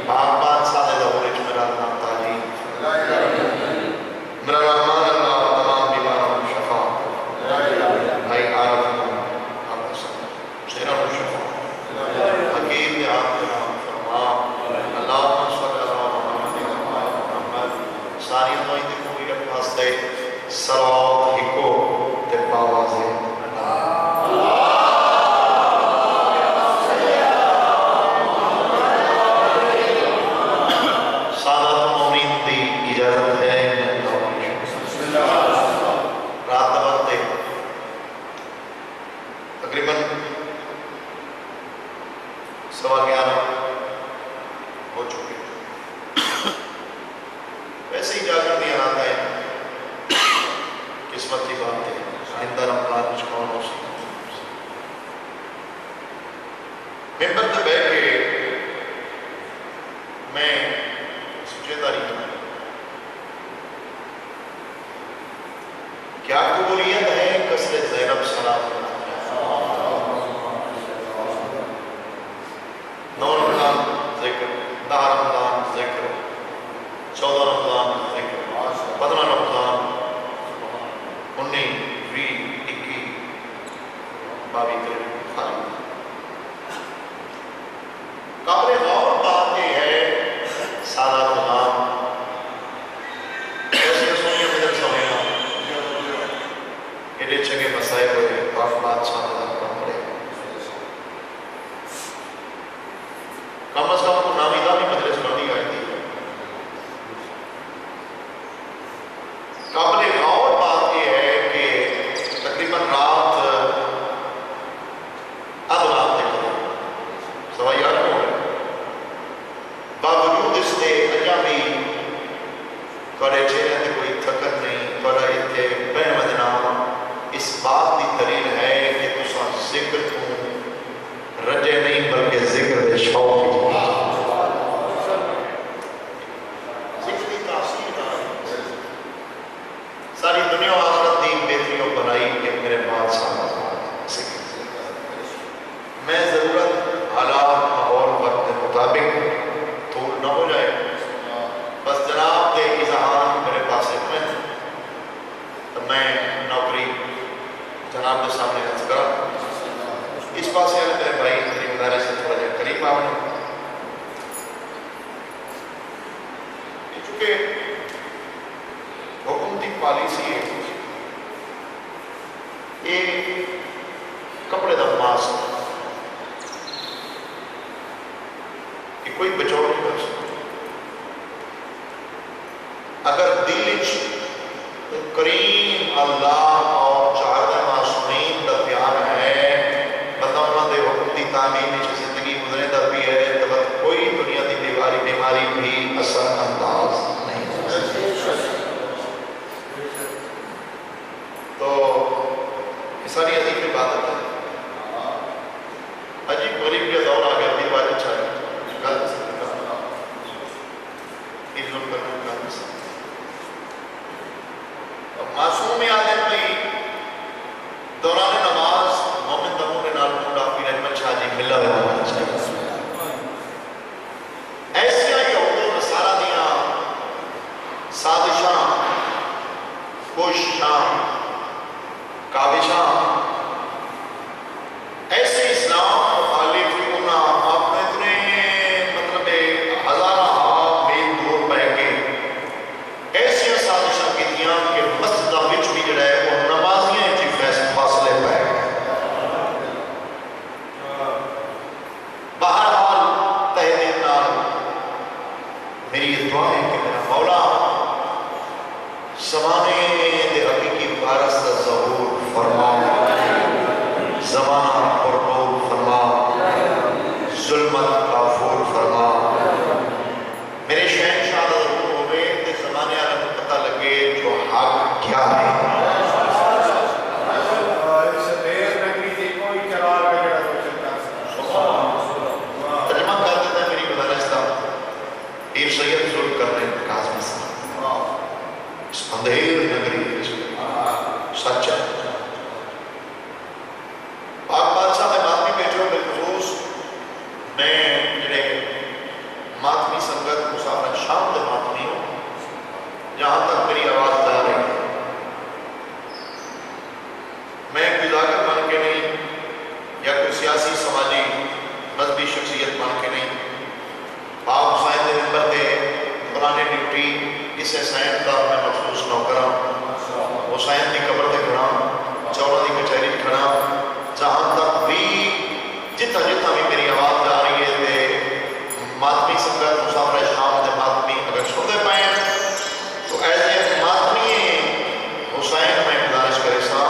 بار بار واسطے صلوات ہکو تے باوازے سادات مومین دی اجازت ہے رات وقت تقریباً 11:15 ہو چکے ویسے ہی جاگر دیا رات ہے قسمت کی بات ہے آئندہ رمضان کچھ کون ہو سکتا ممبر تے بیٹھ کے میں سوچتا رہی ہوں کیا قبولیت ہے کثر زینب سلام 9 رمضان ذکر 10 رمضان ذکر 14 رمضان ذکر 15 رمضان 19 20 21 22 خالی قابل غور بات یہ ہے سادات غلام ایسے سوئیاں مدر سوئیاں ایڈے چھگے مسائے ہوئے کاف بادشاہ پڑے کم از کم کو نامیدہ بھی مجلس بڑی آئی تھی قابل غور بات یہ ہے کہ تقریباً رات رات تک سوائی آٹھ ہو گئے باوجود اس نے اجا بھی تھوڑے چہرے تے کوئی تھکت نہیں تھوڑا اتنے بہن مدنا اس بات کی دلیل ہے کہ تساں ذکر کو رجے نہیں بلکہ ذکر دے شوق ذکر کی تاثیر ساری دنیا آخرت دی بہتریوں بنائی کہ میرے بعد ذکر میں ضرورت حالات ماحول وقت کے مطابق طول نہ ہو جائے بس جناب کے اظہار میرے پاس میں تو میں نوکری جناب کے سامنے رکھ کرا اس پاس ہے میرے بھائی میری مدارے سے تھوڑا جائے قریب آنے چونکہ حکومتی پالیسی ہے ایک کپڑے دا ماسک کہ کوئی بچاؤ نہیں کر سکتا اگر دل کریم اللہ اور چاہتا معصومین دا پیار ہے بندہ انہوں دے حکم دی تعمیر نیچے زندگی گزرے دا بھی ہے تو کوئی دنیا دی بیماری بھی اثر انداز نہیں ہو سکتی تو یہ ساری عظیم عبادت ہے عجیب غریب کا دور آ گیا بھی بات اچھا ہے غلط علم کرنے کا معصوم آدم کی دوران نماز مومن دمون نال مدافع رحمت شاہ جی ملا ہوا ایسیا یہود و نصارہ دیاں سازشاں کوششاں کاوشاں ایسے اسلام مخالف انہاں اپنے اتنے مطلب ہزارہ میل دور بہ کے ایسی سازشاں کی دیاں کہ مسجدہ وچ بھی جڑا ہے وہ نمازیاں جی فاصلے پہ بہرحال تہ دل نال میری یہ دعا ہے کہ میرا مولا زمانے دے حقیقی وارث دا ظہور فرما زمانہ پرنور فرما ظلمت غفور فرما میرے شہنشاہ دا ظہور ہوئے تے زمانے والے کو پتہ لگے جو حق کیا ہے ترجمہ کر دیتا ہے میری گزارش تھا پیر سید ظلم کر رہے ہیں کاظمی صاحب اس اندھیر نگری سچ ہے پاک بادشاہ میں ماتمی بیٹھے ہوں بالخصوص میں جڑے ماتمی سنگت مسافر شام دے ماتمی ہوں جہاں تک میری آواز جا رہی ہے میں کوئی ذاکر بن کے نہیں یا کوئی سیاسی سماجی مذہبی شخصیت بن کے نہیں آپ حسین دے ممبر دے دوران ڈیوٹی اس حسین کا میں مخصوص نوکراں حسین کی قبر تے کھڑا چورا دی کچہری کھڑا جہاں تک بھی جتنا جتنا بھی میری آواز جا رہی ہے تے ماتمی سنگت مسافر شام دے ماتمی اگر سنتے پائیں تو ایسے ماتمی حسین میں گزارش کرے سا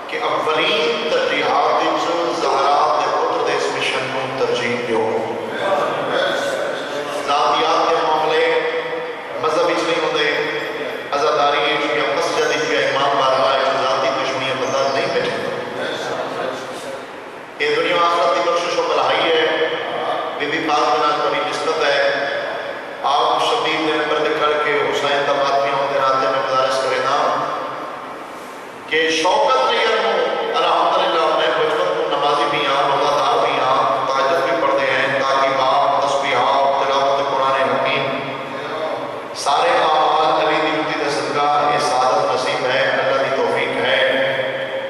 کہ اولین ترجیحات زہرا دے پتر دے اس مشن کو ترجیح دیو ذاتیات کے معاملے مذہب اس نہیں ہوتے عزاداری یا مسجد یا امام بارگاہ یا ذاتی دشمنی بندہ نہیں بیٹھے یہ دنیا آخرت کی بخشش و بھلائی ہے بی بی پاک بنا بڑی نسبت ہے آپ شبیر نے نمبر دکھڑ کے حسین تبادمیوں ہوتے ناتے میں گزارش کرے نا کہ شوکت نیت ہوں الحمدللہ میں بچپن کو نمازی بھی ہاں روزہ دار بھی ہاں تہجد بھی پڑھتے ہیں تاکہ باپ تسبیحات تلاوت قرآن حکیم سارے اعمال علی دی رضا دے صدقہ یہ سعادت نصیب ہے اللہ دی توفیق ہے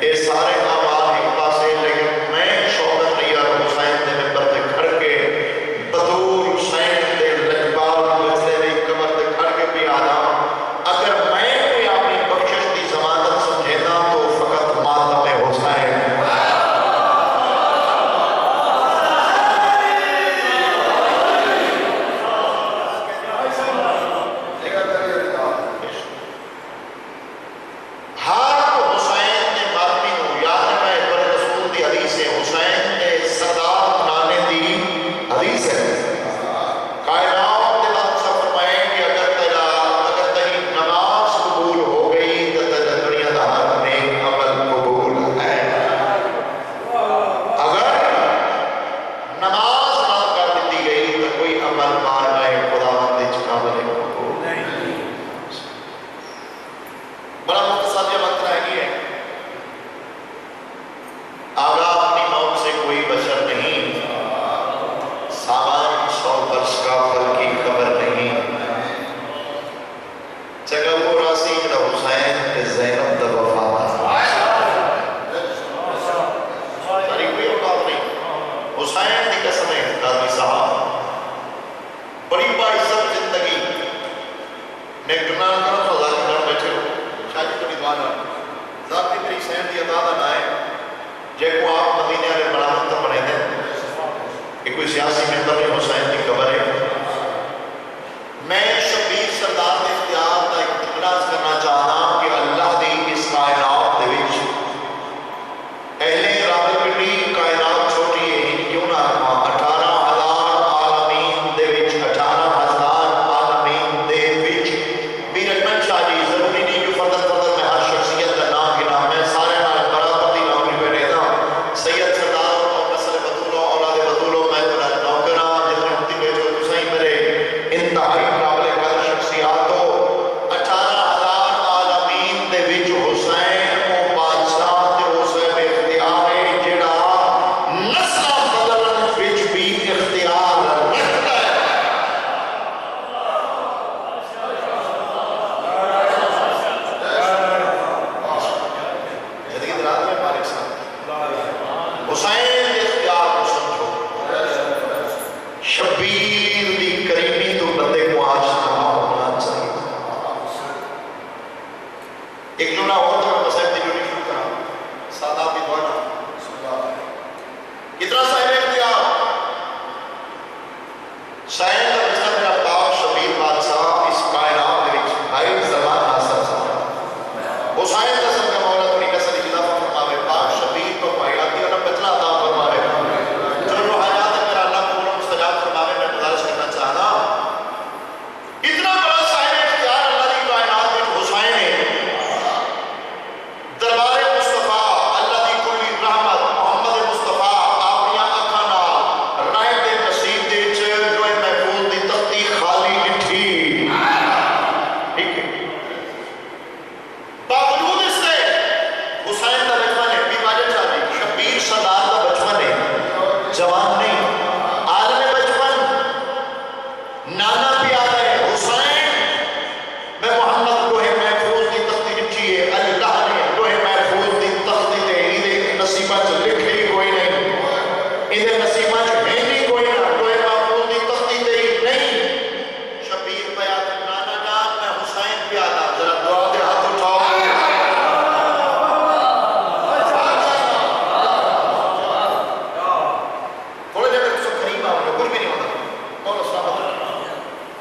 یہ سارے اعمال ایک پاسے لیکن میں شوکت نیت حسین دے منبر تے کھڑ کے بدور حسین دے لجپال بچے دی قبر تے کھڑ کے بھی آنا اگر میں کوئی اپنی بخشش دی ضمانت سمجھینا تو فقط ماتم حسین سید سردار اور نسل بدولو اولاد بدولو میں تو نوکرہ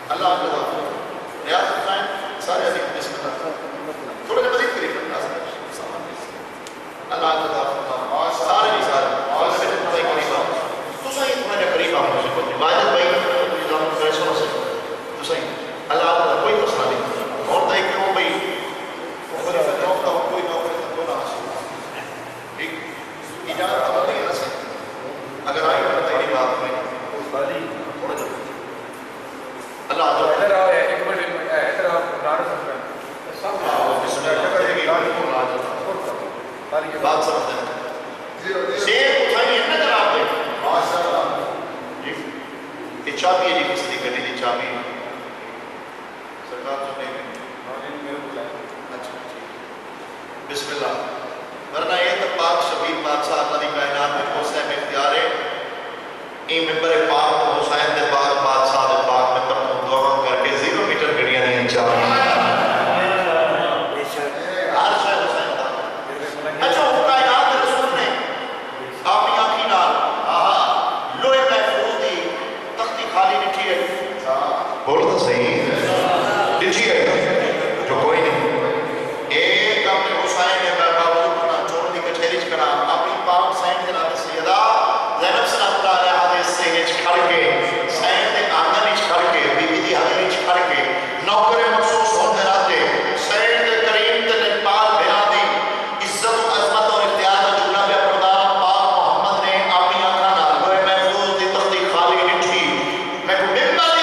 اللہ آپ کا ریاض حسین سارے علی بسم اللہ تھوڑے نے مزید قریب اللہ آپ کا سارے بھی سارے اور سے تھوڑے قریب آؤ تو صحیح تمہیں قریب آؤ مجھے کو واجد بھائی نظام فیصلوں سے تو صحیح اللہ آپ کا کوئی مسئلہ نہیں اور تاہی کہ وہ بھائی کوئی نوکری تک کو نہ حاصل ٹھیک اجازت اب نہیں رسے اگر آئی تو تیری بات میں تھوڑا جو اللہ آپ کا ادھر آؤ ایک منٹ ادھر آؤ نارد بسم اللہ بات سمجھتے ہیں شیر اٹھائی ہے نا جناب دے جی یہ چابی ہے جی کس دی گھڑی دی چابی سرکار تو نہیں اچھا بسم اللہ ورنہ یہ تو پاک شبیر بادشاہ اللہ دی کائنات میں حسین میں اختیار ہے این ممبر پاک حسین دے پاک بادشاہ دے پاک میں پر دعا کر کے 0 میٹر گھڑیاں نہیں چاہیے بولو تو صحیح لکھی ہے جو کوئی نہیں ایک اپنے حسین نے باوجود اپنا چھوڑ دی کچھیری چکنا اپنی پاک سین جناب سیدہ زینب سلام اللہ علیہ حدیث سے ہچ کھڑ کے سین دے آنگن ہچ کھڑ کے بی بی دی حدیث ہچ کھڑ کے نوکر مخصوص ہونے راتے سین دے کریم دے نکپال بھیرا دی عزت و عظمت اور اختیار کا جناب اپردار پاک محمد نے اپنی آنکھانا لوئے محفوظ دی تختی خالی لٹھی میں کو ممبر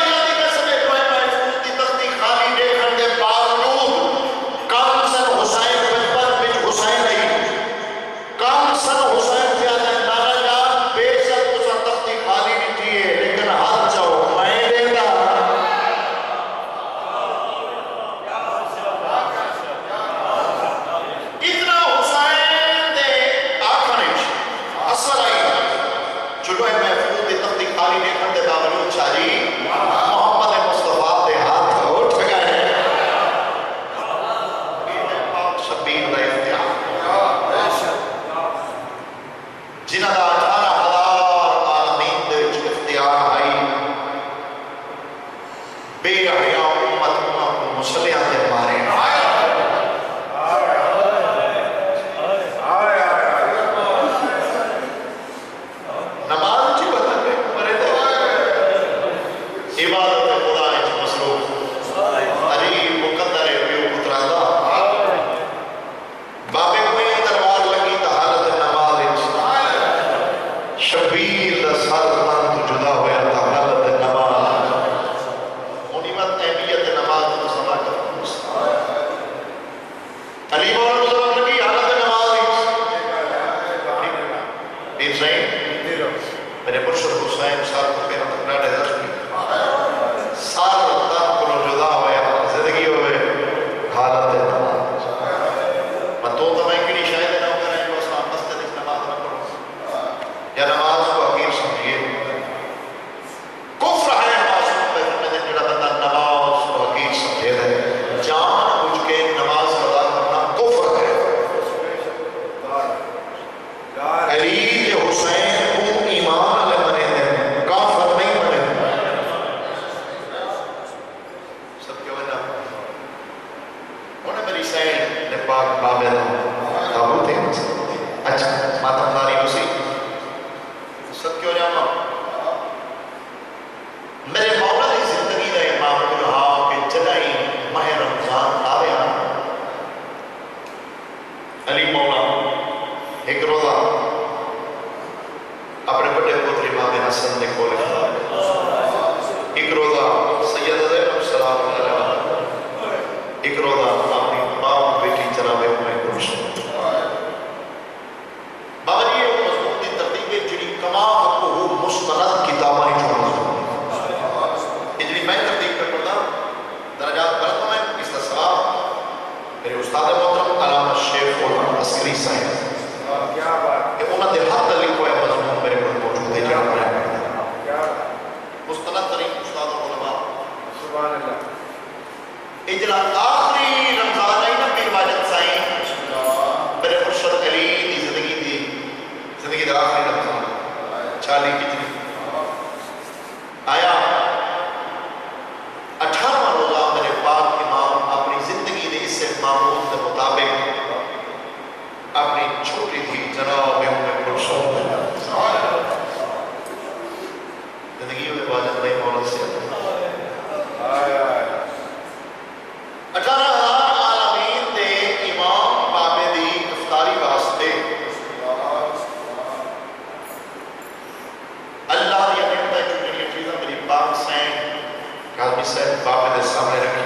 کے سامنے رکھی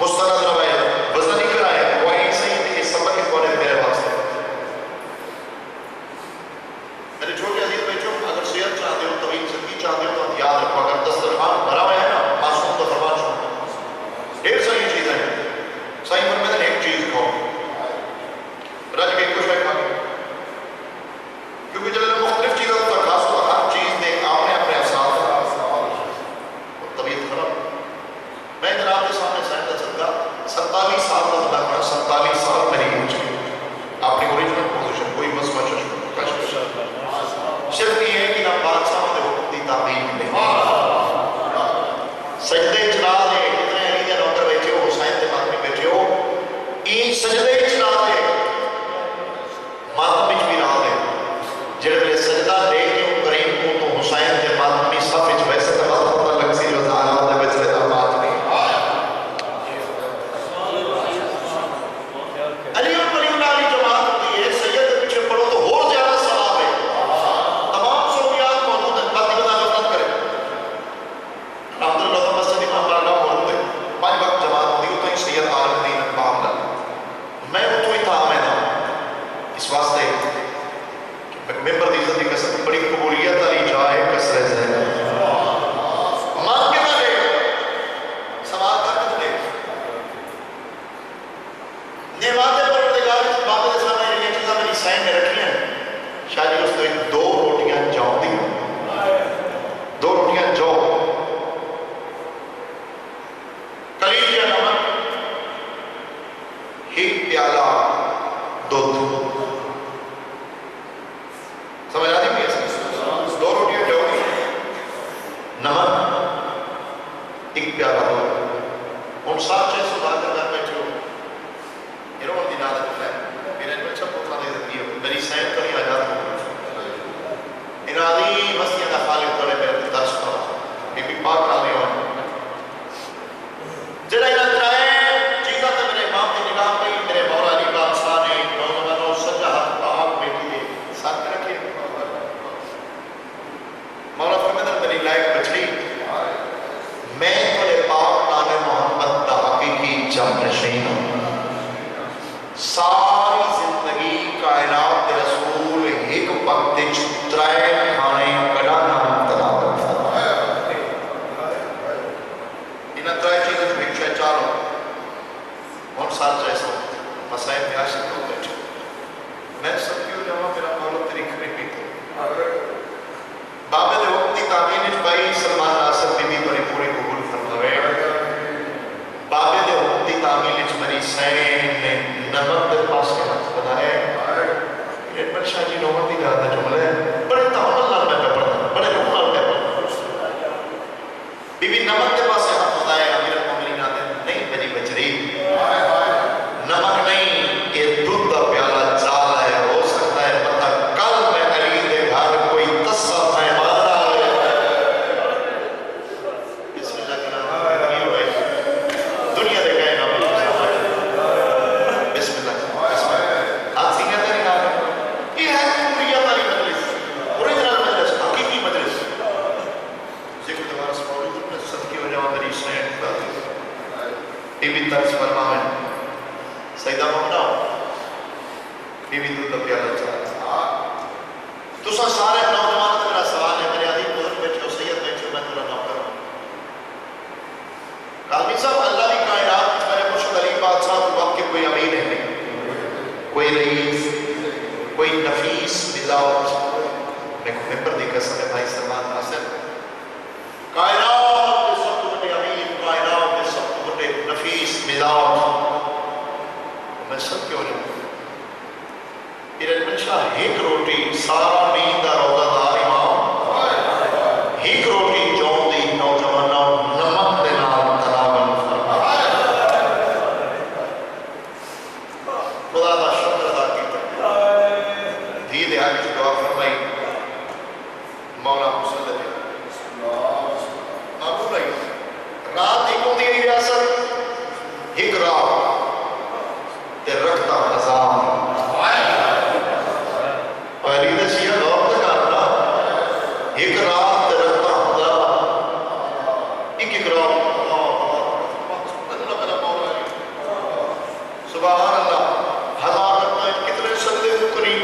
مستند روایت وزن نہیں کرائے وہی صحیح تھی اس سبق کے کونے میرے واسطے میرے چھوٹے عزیز بچوں اگر صحت چاہتے ہو طویل زندگی چاہتے ہو تو یاد رکھو اگر دسترخوان بھرا ہوا ہے نا معصوم تو فرمان چھوڑو ڈھیر ساری چیزیں ہیں صحیح فرمائے نے ایک چیز کھاؤ رج کے کچھ ہے کھا کیونکہ جب مختلف چیزوں کا خاص ہوا ہر چیز دیکھ آپ نے اپنے احساس طبیعت خراب میں ادھر آپ کے سامنے سائنس چلتا 47 سال کا بندہ پڑا 47 سال نہیں پہنچے اپنی اوریجنل پوزیشن کوئی مسئلہ چشم صرف یہ ہے کہ نہ بادشاہ کے حکم کی تعظیم نہیں سجدے چلا دے کتنے علی دے نوکر بیٹھے ہو حسین دے ماتمی بیٹھے ہو این سجدے چلا دے ماتمی بھی رہا دے جڑے میں سجدہ دے کے ہوں کریم کو تو حسین دے ماتمی صفحہ ویسے تبادہ پتہ لگ سی رضا اللہ دے بیچے دا ماتمی علی ولی اللہ علی جماعت ہوتی ہے سید کے پیچھے پڑھو تو اور زیادہ ثواب ہے تمام سہولیات موجود ہیں باقی بنا غفلت کرے الحمدللہ تو مسجد امام بارگاہ موجود ہے 5 وقت جماعت ہوتی ہے تو ہی سید عالم دین اقبام لگ میں اتو ہی تھا میں نہ اس واسطے ممبر دی عزت کی قسم بڑی قبولیت علی جائے کسرے زہر مانگ کے نہ لے سوال کر کے لے نعمات پروردگار اس بابے کے سامنے یہ چیزاں میری سائن میں رکھی ہیں شاید اس نے 2 روٹیاں جاؤ دی 2 روٹیاں جاؤ کلیجہ نمک ایک پیالہ دودھ سمجھ آتی ہے 2 روٹیاں جاؤ دی نمک ایک پیالہ دودھ ان 700 بات کر گھر بیٹھے ہو یہ روح دن عادت ہے میرے ان میں چھپ پتہ دے دیتی ہے میری سین کری آجات ہو انادی مسیح دا خالق توڑے پہ درس پڑا بی بی پاک آنے ہوئے جڑا انہاں ترائے چیزاں تے میرے امام کی نگاہ پہ میرے مولا علی بادشاہ نے نوجوانوں سجا ہاتھ پاک بیٹی دے ساتھ رکھے مولا فرمیدہ میری لائق بچڑی میں تھوڑے پاک نام محمد دا حقیقی جم نشین ہوں ساری زندگی کائنات کے رسول ایک وقت چترائے کھانے کڑا نام تلاوت فرمایا انہاں ترائے چیزیں جو ایک شاید چالو ان سال جیسا مسائل میں عاشق ہو بیٹھے میں سب کیوں جاؤں میرا مولا طریقہ نہیں پیتا بابے دے وقت کی تعمین اس بھائی سلمان ناصر بی بی بڑی پوری قبول فرماوے بابے دے وقت کی تعمین اس بری سین نے نمک دے پاس کے ہاتھ بنائے یہ پر شاہ جی نومن دی جاتا جملے بڑے تعمل نال میں پڑھنا بڑے روح نال میں پڑھنا بی بی نمک دے پاس کے ہاتھ بنائے امیر المومنین آتے نہیں میری بچری نمک نہیں یہ دودھ دا پیالہ چال ہے ہو سکتا ہے پتہ کل میں علی دے گھر کوئی قصہ مہمان آئے بسم اللہ کے نام امیر ہوئے دنیا دے گئے نام بسم اللہ ہاتھ سینگے تے نہیں آئے یہ ہے پوریت والی مجلس اوریجنل مجلس حقیقی مجلس ذکر دوبارہ سے موجود اپنے صدقی ہو جاؤں میری سین بی بی طرز فرمائے سیدہ ممنہ بی بی دودھ دا پیالہ چاہتا تو سارے نوجوان میرا سوال ہے میرے عظیم بزرگ بیٹھے ہو سید بیٹھے ہو میں تھوڑا نوکر ہوں قاضی صاحب اللہ کی کائنات میرے مرشد علی بادشاہ کو وقت کے کوئی امین ہے نہیں کوئی رئیس کوئی نفیس ملاوٹ میں کو ممبر دی قسم ہے بھائی سلمان ناصر کائنات کے سب کو بڑے امین کائنات کے سب کو بڑے نفیس ملاوٹ میں سب کیوں جاؤں پھر علم شاہ ایک روٹی سارا نیند دا روزہ دار امام ایک روٹی جون دی نوجوانہ نمک دے نال تلاون فرمایا خدا دا شکر ادا کیتا دھی دے آگے جو دعا فرمائی مولا مسلم معقول ہے رات ایک ہوتی ہے ریاست ایک رات تے رکھتا ہزار پہلی نے شیعہ غور سے کرنا ایک رات تے رکھتا ہزار ایک ایک راہ سبحان اللہ ہزار رکھنا کتنے سجدے رکنی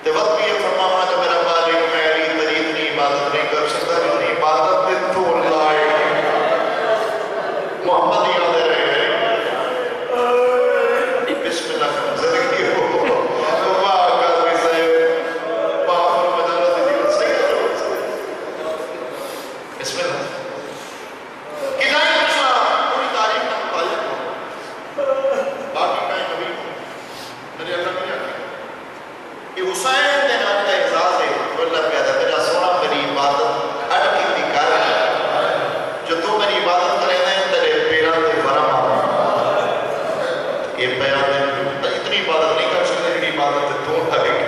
تے وقت بھی یہ فرمانا کہ میرا مالک میں علی تری اتنی عبادت نہیں کر سکتا جتنی عبادت دے تو لائے محمد یاد رہے ہیں بسم اللہ زندگی ہو واہ قادری صاحب باہر مجالت دیوت صحیح بسم اللہ کتائی بچنا پوری تاریخ کا مطالعہ باقی کہیں کبھی میرے اللہ میں آتی کہ حسین نے نام کا اعزاز ہے تو اللہ کہتا ہے میرا سونا میری عبادت ہٹ کی دکھا رہا ہے جو تو میری عبادت کرے ہیں تیرے پیران دے ورم یہ بیان ہے اتنی عبادت نہیں کر سکتے اتنی عبادت ہے تو لگے گی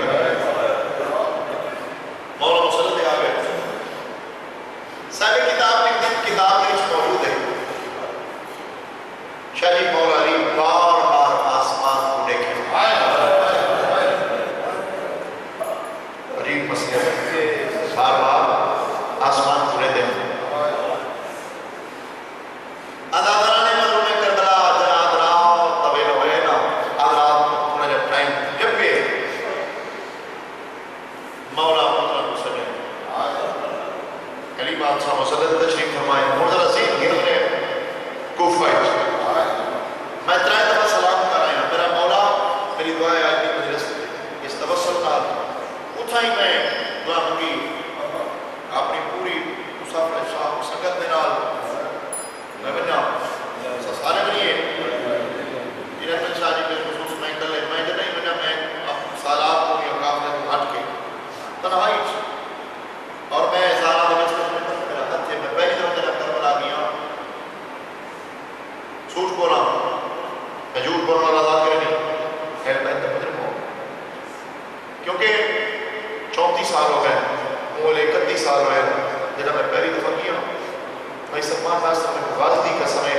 مولا مسلط آ گئے صاحب کتاب لکھتے ہیں کتاب میں اس موجود ہے شاہی مولا علی بار بار آسمان کو دیکھیں عجیب مسئلہ ہے بار بار آسمان کو دیکھیں ادادران مدر میں کربلا جناد راہ طویل ہوئے نا آدرات انہوں نے جب ٹائم جب بھی مولا مطلب سجے علی بادشاہ مسلط تشریف فرمائے مرزا رسید گرم نے کوفہ میں ترائے دفعہ سلام کر رہا ہوں میرا مولا میری دعائیں آج کی مجلس اس توسل کا اٹھا ہی میں دعا مانگی اپنی پوری مسافر شاہ سنگت میں نال میں بنیا سارے بنیے جنہیں میں شاہ جی کے خصوص میں کر لے میں نہیں بنیا میں سالات کو یا کافلے کو ہٹ کے تنہائی اور میں زارہ دمشق میں میرا حد تھے میں پہلی دفعہ جب کربلا گیا جھوٹ بولا میں جھوٹ بولنا رضا کرے نہیں خیر میں مجرم ہوں کیونکہ 34 سال ہو گئے مولے 31 سال ہوئے جب میں پہلی دفعہ کیا میں سلمان ناصر میں غازی کا سمے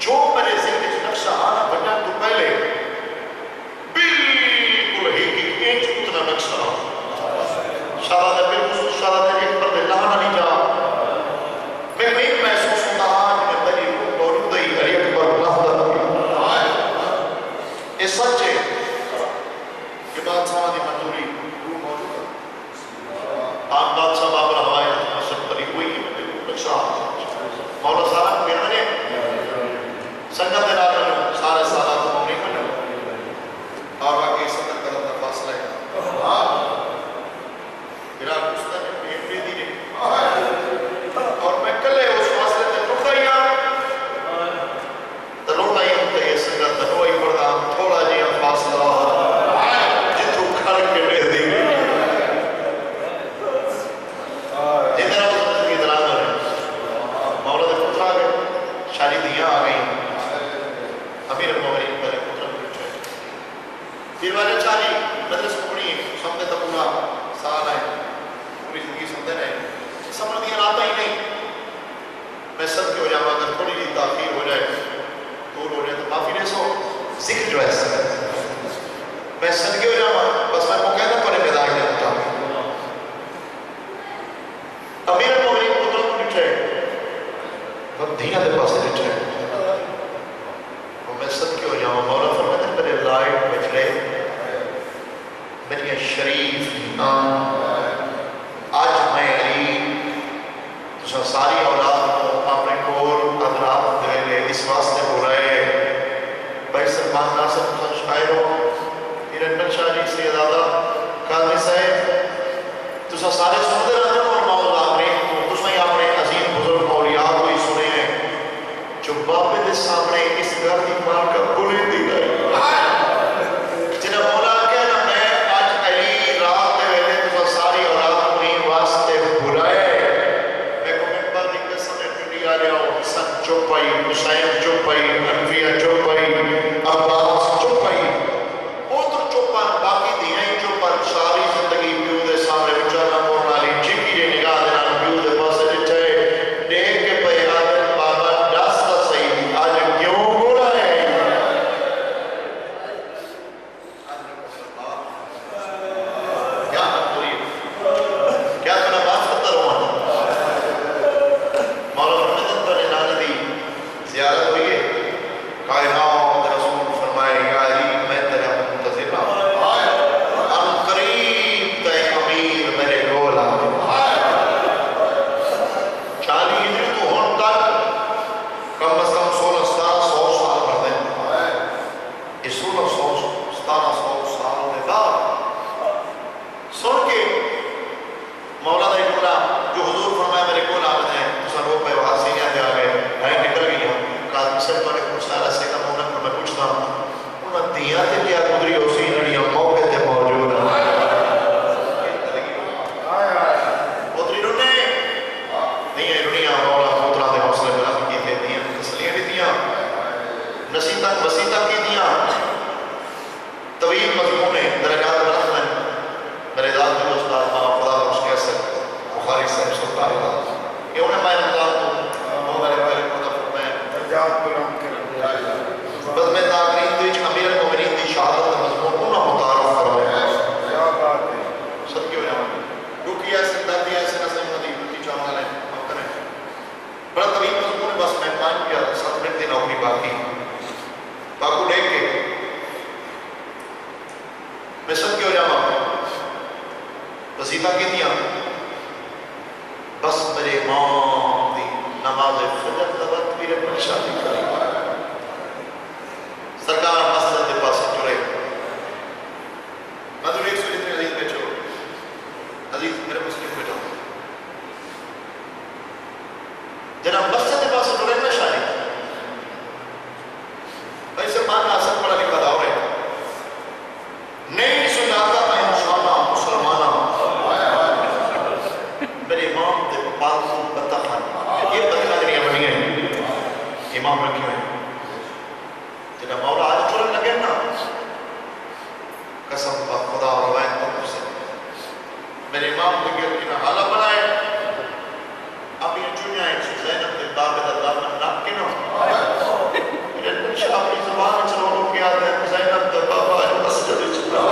جو میرے ذہن میں نقشہ آنا بننا تو پہلے بالکل ہی ایک اتنا نقشہ شہادت بالکل شہادت ایک پر لانا نہیں جا میں وہی محسوس ہوتا آج میں بلی موجود ہی علی اکبر لحظہ یہ سچ ہے کہ بادشاہ دی منظوری روح موجود ہے آپ بادشاہ بابر ہمائے مشرق بلی ہوئی نقشہ مولا سارا میرا نے سنگت دلاتا ہوں سارے سالات کو نہیں بنا اور باقی سنگت قدم کا فاصلہ ہے میرا مستن ہے ایک بیدی نے اور میں کلے اس فاصلے تے رک رہی ہوں تو روٹ آئی ہوں تو یہ سنگت تنوئی پڑھا تھوڑا جی ہم فاصلہ جتو کھڑ کے لے دی جتنا وہ زندگی دلان ہے مولا دے پتر آ گئے شادی دیاں آ گئی امیر المومنین پر پتر پوچھے پھر والے چالی مدرس پڑھی سمجھے تو پورا سال ہے پوری زندگی سمجھے رہے سمجھ دیا آتا ہی نہیں میں سب کے ہو جاؤں اگر تھوڑی بھی تاخیر ہو جائے دور ہو جائے تو معافی نہیں سو ذکر جو ہے میں سب کے ہو جاؤں بس میں کو کہتا پڑے بیدار نہیں ہوتا امیر المومنین پتر پوچھے بہت دھینا دے پاس رچھے اور میں سب کے ہو جاؤں مولا فرمائے میرے لائٹ بچلے میری شریف آج میں علی تو ساری اولاد کو اپنے کول ادرات دے لے اس واسطے ہو رہے بھائی سلمان ناصر خان شاعر ہو ہرنمل شاہ جی سے دادا قادری صاحب تو سارے سنتے رہتے ہو اور مولا آپ نے تو میں اپنے عظیم بزرگ اولیاء کو ہی سنے ہیں جو باپے دے سامنے اس گھر کی مار کا بھولے دی گئے جنہیں مولا کہنا میں آج علی رات دے ویلے تو ساری اولاد اپنی واسطے بھولائے میں کو ممبر دی قسم ٹوٹی آ جاؤ حسن چپ پئی حسین چپ پئی انفیہ چپ پئی عباس چپ پئی اوتر چپ پر باقی دی ہیں چپ پر ساری زندگی پیو دے سامنے بچانا مورنا لی چکی جے نگاہ دینا پیو دے پاسے جچے دیکھ کے پہ آدم بابا جاستا صحیح آج کیوں بولا ہے کیا تمہیں بات کرتا رہا بڑا طویل مضمون ہے، بس میں 5 یا 7 منٹ کی نوکری باقی باقو دیکھ کے میں سب کیوں جاؤں وظیفہ کی دیا بس میرے امام دی نماز فجر تبت میرے پر شادی کری سرکار مسجد کے پاس چڑے میں تو ایک سو جتنے عزیز بیچو عزیز میرے مسلم بیٹھا جناب مسجد کے پاس چڑے میں شادی بھائی سے ماننا اثر پڑا لکھا تھا رہے نہیں سناتا میں انشاءاللہ مسلمانہ میرے امام دے پالتو بطخن یہ بطخن دنیا بنی ہے امام رکھے ہوئے جنہا مولا آج چورن لگے نا قسم با خدا اور روایت پر سے میرے امام کو گئے کہ حالہ بنائے اب یہ چونیا ہے زینب دے بابد اللہ من نب کے نا میرے نشہ اپنی زبان چلو لوگ کے آتے ہیں زینب دے بابا جو مسجد چلو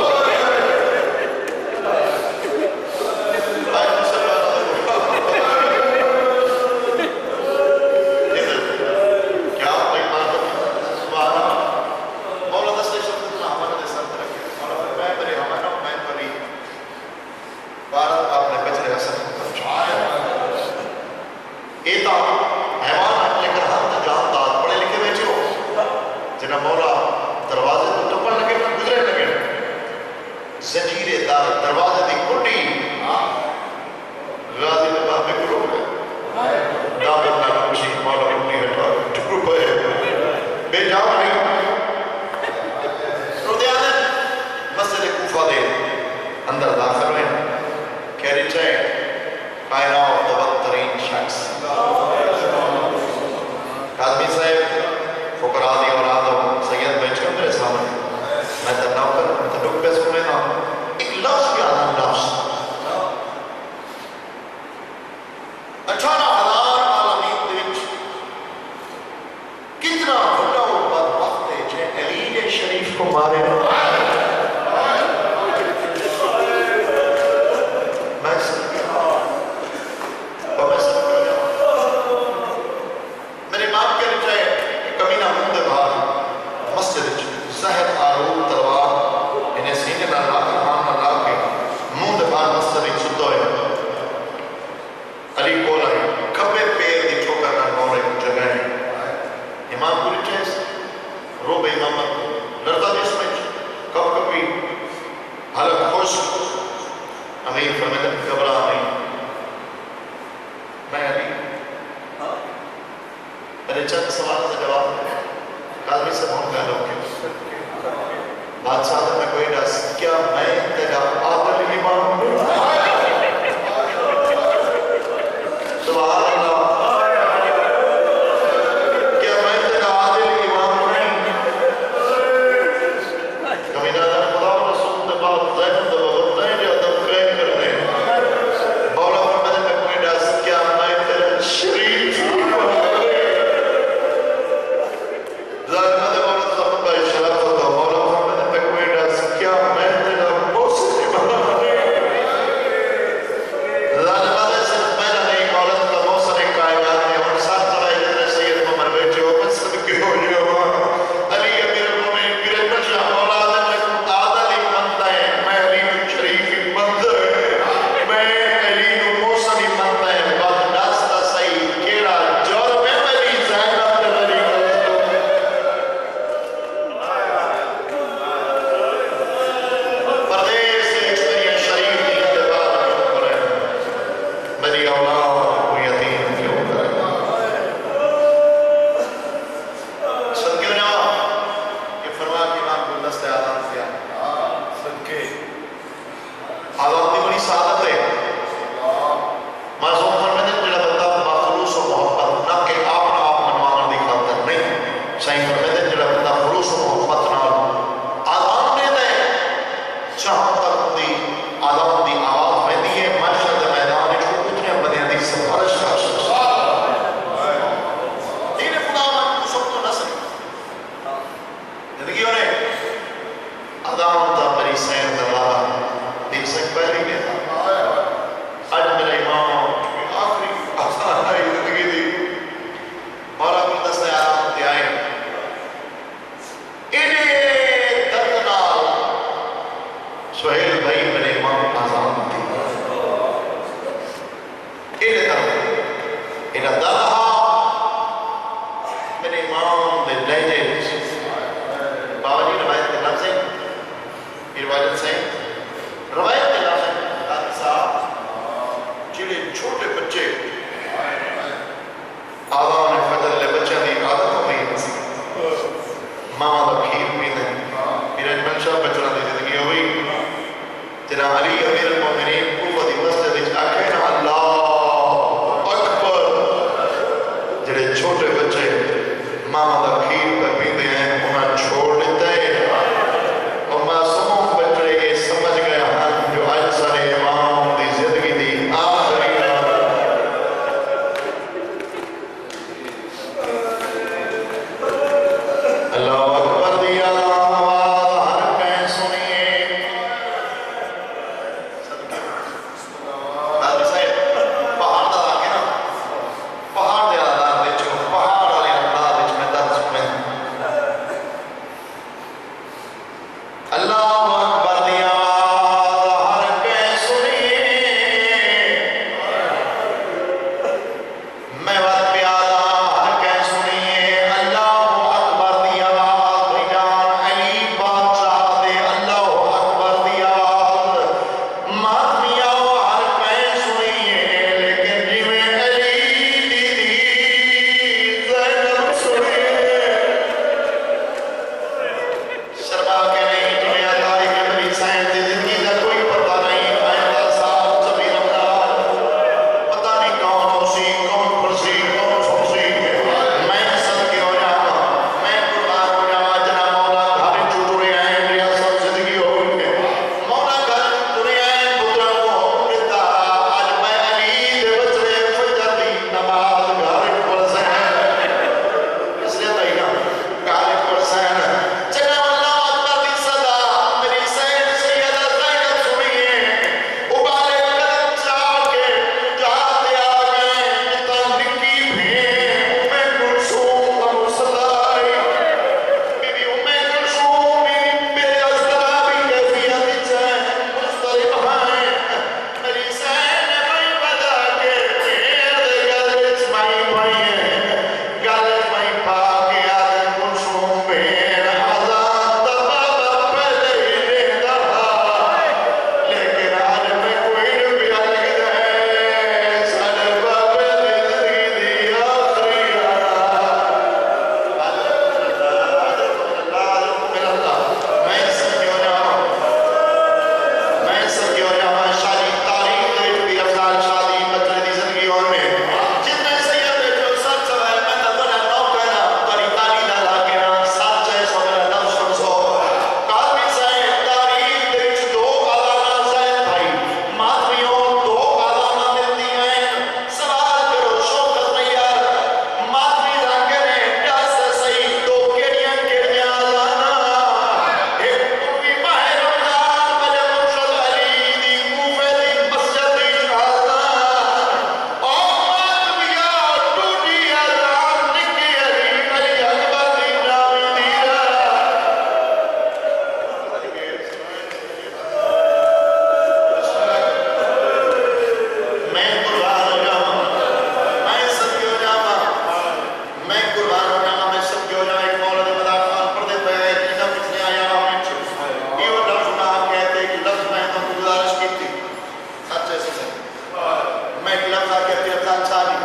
جڑے چھوٹے بچے ماما دا کھیر پہ پیندے ہیں انہاں چھوڑ دیتا ہے اور معصوم بچے یہ سمجھ گئے ہیں جو آج سارے امام دی زندگی دی آخری اللہ اکبر دی آواز ہر کہیں سنیے پہاڑ دا آگے نا پہاڑ دے آدھار دے چھو پہاڑ والے انداز دے چھو میں درس میں اللہ اکبر دی آواز ہر کہیں سنیے میں وقت پیادا ہر کہیں سنیے اللہ اکبر دی آواز بھیجان علی بادشاہ دے اللہ اکبر دی آواز ماتمی آؤ ہر کہیں سنیے لیکن جویں علی دی زینب سنیے شرما کے نہیں جویں عطائی کے بری سائن دی زندگی کا کوئی پتہ نہیں آئندہ صاحب سبھی رمضان پتہ نہیں کون ہو سی کون پرسی کون سوسی میں صدقے ہو جاؤں میں قربان ہو جاؤں جنا مولا گھر چھوٹے ہیں ریا سب زندگی ہو گئی مولا گھر چھوٹے ہیں پتروں کو دیتا آج میں علی دے بچے فجر دی نماز گھر پرسن اس لیے تھی نا گھر پرسن چلا اللہ اکبر دی صدا میری سید سیدہ زینب سنیے ابالے قدم چاہ کے جاتے آگئے جتا نکی بھین کلثوم ابو صدائی بی بی کلثوم بی ازدابی کیفیت چین مسترب ہیں میری سید میں بدا کے پھیر گلچ میں گلچ میں پاکی آدھے کلثوم بین آزاد دبابا پہلے ہی رہتا لیکن آج میں کوئی نبی لگ دے سارے بابے زندگی دی آخری میں سمجھو جاؤں شادی تاریخ دے بھی افضال شادی بچے دی زندگی اور میں جتنے سید دے جو سچ ہے میں نہ بنا نو کہنا تاری تاری نہ لاکینا سچ ہے سو میرا نو سن سو کالمی سائن تاریخ دے دو آلانا سائن بھائی ماتمیوں دو آلانا ملتی ہیں سوال کرو شوکت نیار ماتمی رنگنے پیاس صحیح دو کیڑیاں آلانا ایک پوری ماہ رمضان بجے مرشد علی دی کوفے دی مسجد دی آلانا اور ماتمیاں ٹوٹی آلان نکی علی اکبر دی نامی دیرہ میں قربان ہو جاؤں میں سب ہو جاؤں میں قربان ہو جاؤں میں سب ہو جاؤں ایک مولد مدافعان پردے پہ ہے کہ جب اس نے آیا ہمیں یہ لفظ نہ آپ کہتے کہ لفظ میں تو گزارش کی تھی سچے سے میں ایک لفظ آ کہتے افضال شادی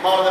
مولد